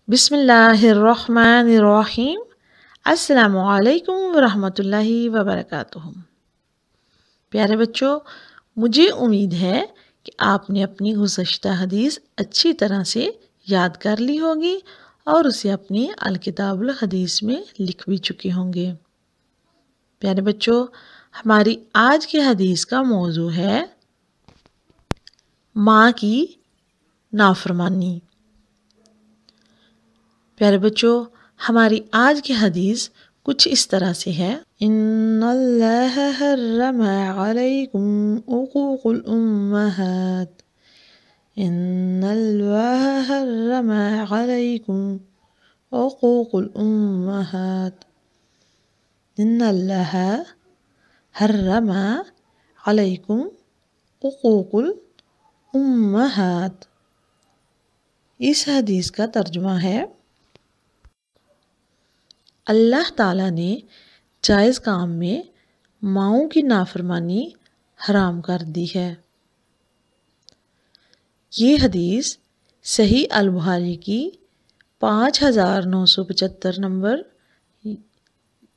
बिस्मिल्लाहिर्रहमानिर्रहीम। अस्सलामुअलैकुम वरहमतुल्लाहि वबरकातुहू। प्यारे बच्चों, मुझे उम्मीद है कि आपने अपनी गुज़श्ता हदीस अच्छी तरह से याद कर ली होगी और उसे अपनी अलकिताबुल हदीस में लिख भी चुके होंगे। प्यारे बच्चों, हमारी आज की हदीस का मौजू है माँ की नाफरमानी। प्यारे बच्चों, हमारी आज की हदीस कुछ इस तरह से है। इन्नल्लाह हर्रम अलैकुम उकूकुल उम्महात। इन्नल्लाह हर्रम अलैकुम उकूकुल उम्महात। इन्नल्लाह हर्रम अलैकुम उकूकुल उम्महात। इस हदीस का तर्जुमा है, अल्लाह ताला ने जायज़ काम में माँओं की नाफरमानी हराम कर दी है। ये हदीस सही अल बुखारी की 5975 नंबर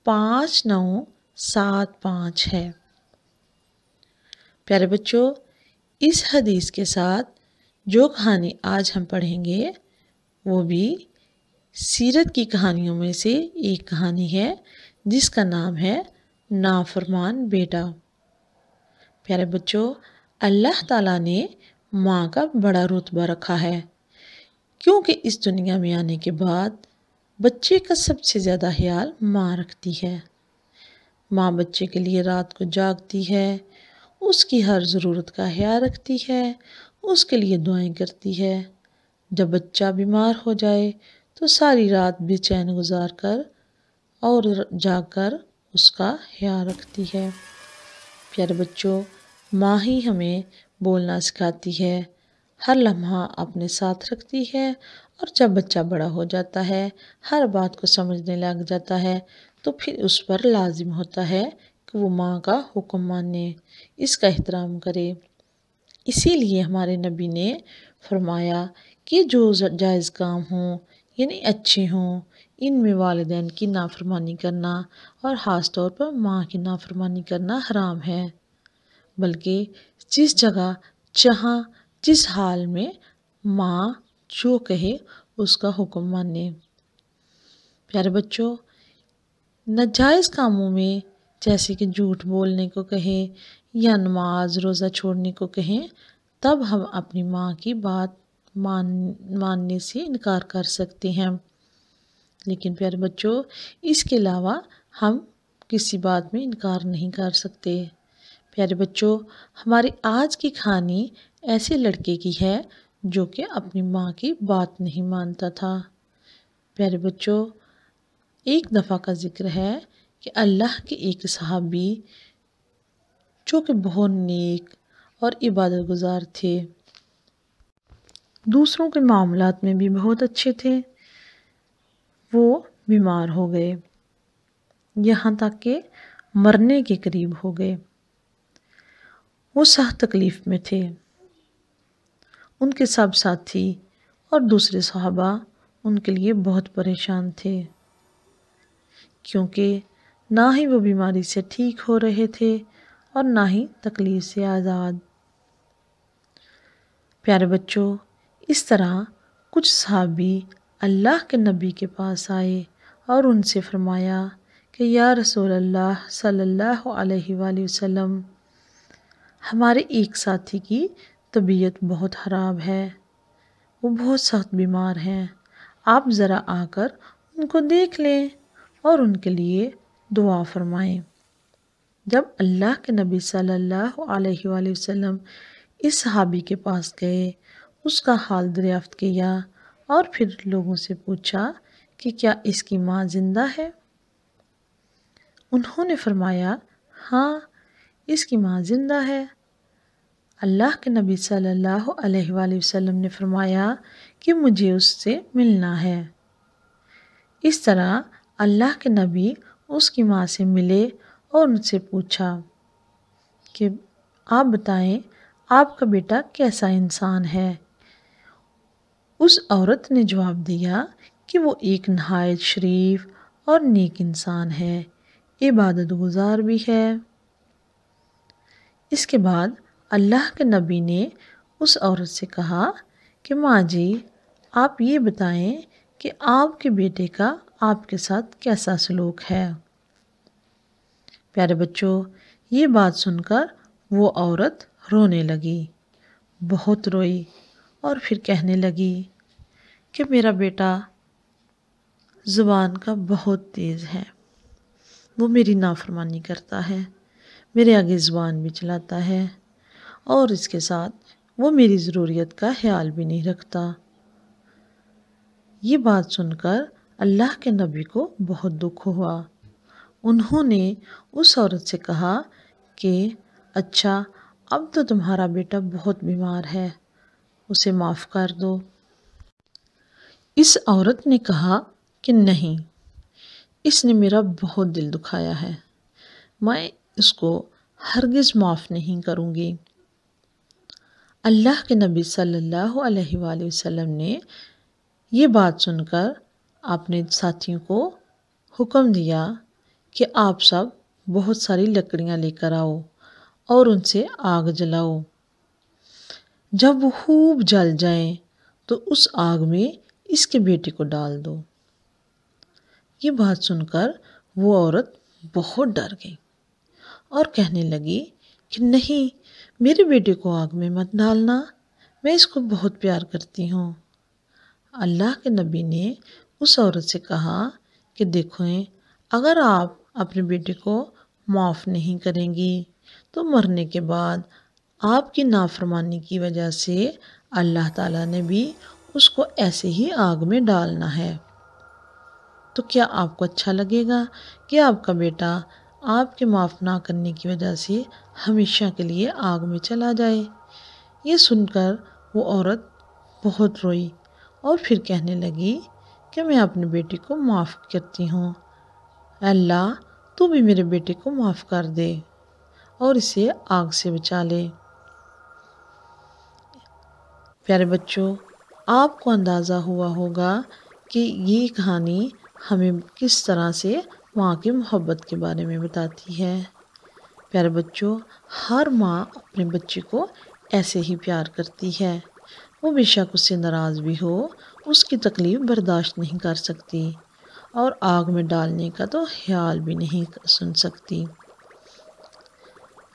5975 है। प्यारे बच्चों, इस हदीस के साथ जो कहानी आज हम पढ़ेंगे वो भी सीरत की कहानियों में से एक कहानी है जिसका नाम है नाफरमान बेटा। प्यारे बच्चों, अल्लाह ताला ने माँ का बड़ा रुतबा रखा है, क्योंकि इस दुनिया में आने के बाद बच्चे का सबसे ज़्यादा ख्याल माँ रखती है। माँ बच्चे के लिए रात को जागती है, उसकी हर ज़रूरत का ख्याल रखती है, उसके लिए दुआएं करती है। जब बच्चा बीमार हो जाए तो सारी रात बेचैन गुजार कर और जागकर उसका ख्याल रखती है। प्यारे बच्चों, माँ ही हमें बोलना सिखाती है, हर लम्हा अपने साथ रखती है और जब बच्चा बड़ा हो जाता है, हर बात को समझने लग जाता है, तो फिर उस पर लाजिम होता है कि वो माँ का हुक्म माने, इसका एहतराम करे। इसीलिए हमारे नबी ने फरमाया कि जो जायज़ काम हों यानी अच्छे हों, इनमें वालिदैन की नाफरमानी करना और ख़ास तौर पर माँ की नाफरमानी करना हराम है। बल्कि जिस जगह, जहाँ, जिस हाल में माँ जो कहे उसका हुक्म माने। प्यारे बच्चों, नाजायज़ कामों में जैसे कि झूठ बोलने को कहे या नमाज रोज़ा छोड़ने को कहें, तब हम अपनी माँ की बात मानने से इनकार कर सकते हैं। लेकिन प्यारे बच्चों, इसके अलावा हम किसी बात में इनकार नहीं कर सकते। प्यारे बच्चों, हमारी आज की कहानी ऐसे लड़के की है जो कि अपनी माँ की बात नहीं मानता था। प्यारे बच्चों, एक दफ़ा का जिक्र है कि अल्लाह के एक सहाबी जो कि बहुत नेक और इबादत गुजार थे, दूसरों के मामलात में भी बहुत अच्छे थे, वो बीमार हो गए, यहाँ तक कि मरने के करीब हो गए। वो सख्त तकलीफ़ में थे। उनके सब साथी और दूसरे सहाबा उनके लिए बहुत परेशान थे, क्योंकि ना ही वो बीमारी से ठीक हो रहे थे और ना ही तकलीफ़ से आज़ाद। प्यारे बच्चों, इस तरह कुछ सहाबी अल्लाह के नबी के पास आए और उनसे फरमाया कि या रसूल अल्लाह सल्लल्लाहु अलैहि वसल्लम, हमारे एक साथी की तबीयत बहुत ख़राब है, वो बहुत सख्त बीमार हैं, आप ज़रा आकर उनको देख लें और उनके लिए दुआ फरमाएं। जब अल्लाह के नबी सल्लल्लाहु अलैहि वसल्लम इस सहाबी के पास गए, उसका हाल दरियाफ्त किया और फिर लोगों से पूछा कि क्या इसकी माँ ज़िंदा है। उन्होंने फरमाया, हाँ, इसकी माँ ज़िंदा है। अल्लाह के नबी सल्लल्लाहु अलैहि वसल्लम ने फरमाया कि मुझे उससे मिलना है। इस तरह अल्लाह के नबी उसकी माँ से मिले और उनसे पूछा कि आप बताएं, आपका बेटा कैसा इंसान है। उस औरत ने जवाब दिया کہ وہ ایک نہایت شریف اور نیک انسان ہے، عبادت گزار بھی ہے۔ اس کے بعد اللہ کے نبی نے اس عورت سے کہا کہ ماں جی، آپ یہ بتائیں کہ آپ کے بیٹے کا آپ کے ساتھ کیسا سلوک ہے۔ پیارے بچوں، یہ بات سن کر وہ عورت رونے لگی، بہت روئی اور پھر کہنے لگی کہ میرا بیٹا زبان کا بہت تیز ہے، وہ میری نافرمانی کرتا ہے، میرے آگے زبان بھی چلاتا ہے اور اس کے ساتھ وہ میری ضروریت کا خیال بھی نہیں رکھتا۔ یہ بات سن کر اللہ کے نبی کو بہت دکھ ہوا۔ انہوں نے اس عورت سے کہا کہ اچھا، اب تو تمہارا بیٹا بہت بیمار ہے، اسے معاف کر دو۔ اس عورت نے کہا کہ نہیں، اس نے میرا بہت دل دکھایا ہے، میں اس کو ہرگز معاف نہیں کروں گی۔ اللہ کے نبی صلی اللہ علیہ وآلہ وسلم نے یہ بات سن کر اپنے ساتھیوں کو حکم دیا کہ آپ سب بہت ساری لکڑیاں لے کر آؤ اور ان سے آگ جلاؤ۔ جب وہ خوب جل جائیں تو اس آگ میں اس کے بیٹے کو ڈال دو۔ یہ بات سن کر وہ عورت بہت ڈر گئی اور کہنے لگی کہ نہیں، میرے بیٹے کو آگ میں مت ڈالنا، میں اس کو بہت پیار کرتی ہوں۔ اللہ کے نبی نے اس عورت سے کہا کہ دیکھیں، اگر آپ اپنے بیٹے کو معاف نہیں کریں گی تو مرنے کے بعد آپ کی نافرمانی کی وجہ سے اللہ تعالیٰ نے بھی اس کو ایسے ہی آگ میں ڈالنا ہے۔ تو کیا آپ کو اچھا لگے گا کہ آپ کا بیٹا آپ کے معاف نہ کرنے کی وجہ سے ہمیشہ کے لیے آگ میں چلا جائے؟ یہ سن کر وہ عورت بہت روئی اور پھر کہنے لگی کہ میں اپنے بیٹے کو معاف کرتی ہوں، اللہ تو بھی میرے بیٹے کو معاف کر دے اور اسے آگ سے بچا لے۔ پیارے بچوں، آپ کو اندازہ ہوا ہوگا کہ یہ کہانی ہمیں کس طرح سے ماں کی محبت کے بارے میں بتاتی ہے۔ پیارے بچوں، ہر ماں اپنے بچے کو ایسے ہی پیار کرتی ہے، وہ بے شک اس سے ناراض بھی ہو، اس کی تکلیف برداشت نہیں کر سکتی اور آگ میں ڈالنے کا تو خیال بھی نہیں سن سکتی۔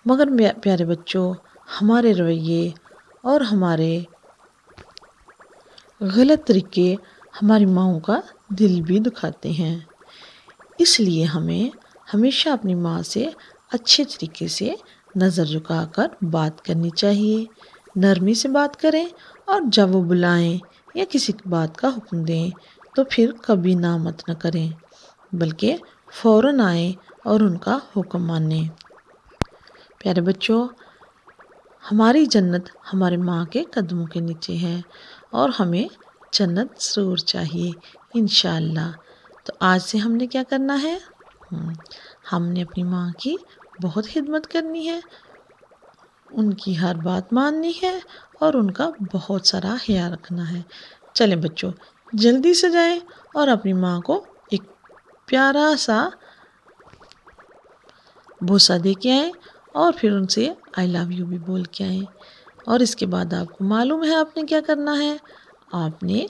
مگر پیارے بچوں، ہمارے رویے اور ہمارے غلط طریقے ہماری ماؤں کا دل بھی دکھاتے ہیں، اس لیے ہمیں ہمیشہ اپنی ماں سے اچھے طریقے سے نظر جھکا کر بات کرنی چاہیے، نرمی سے بات کریں اور جب وہ بلائیں یا کسی بات کا حکم دیں تو پھر کبھی نہ مت نہ کریں، بلکہ فوراً آئیں اور ان کا حکم مانیں۔ پیارے بچوں، ہماری جنت ہمارے ماں کے قدموں کے نیچے ہے اور ہمیں جنت ضرور چاہیے انشاءاللہ۔ تو آج سے ہم نے کیا کرنا ہے؟ ہم نے اپنی ماں کی بہت خدمت کرنی ہے، ان کی ہر بات ماننی ہے اور ان کا بہت سارا خیال رکھنا ہے۔ چلیں بچوں، جلدی سے جائیں اور اپنی ماں کو ایک پیارا سا بوسہ دے کے آئیں اور پھر ان سے آئی لو یو بھی بول کے آئیں۔ اور اس کے بعد آپ کو معلوم ہے آپ نے کیا کرنا ہے؟ آپ نے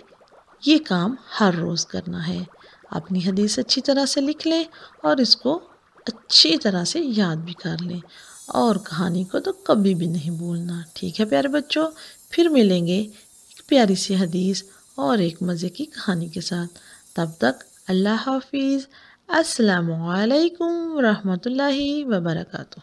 یہ کام ہر روز کرنا ہے۔ اپنی حدیث اچھی طرح سے لکھ لیں اور اس کو اچھی طرح سے یاد بھی کر لیں اور کہانی کو تو کبھی بھی نہیں بھولنا، ٹھیک ہے پیارے بچوں؟ پھر ملیں گے ایک پیاری سی حدیث اور ایک مزے کی کہانی کے ساتھ۔ تب تک اللہ حافظ، السلام علیکم ورحمۃ اللہ وبرکاتہ۔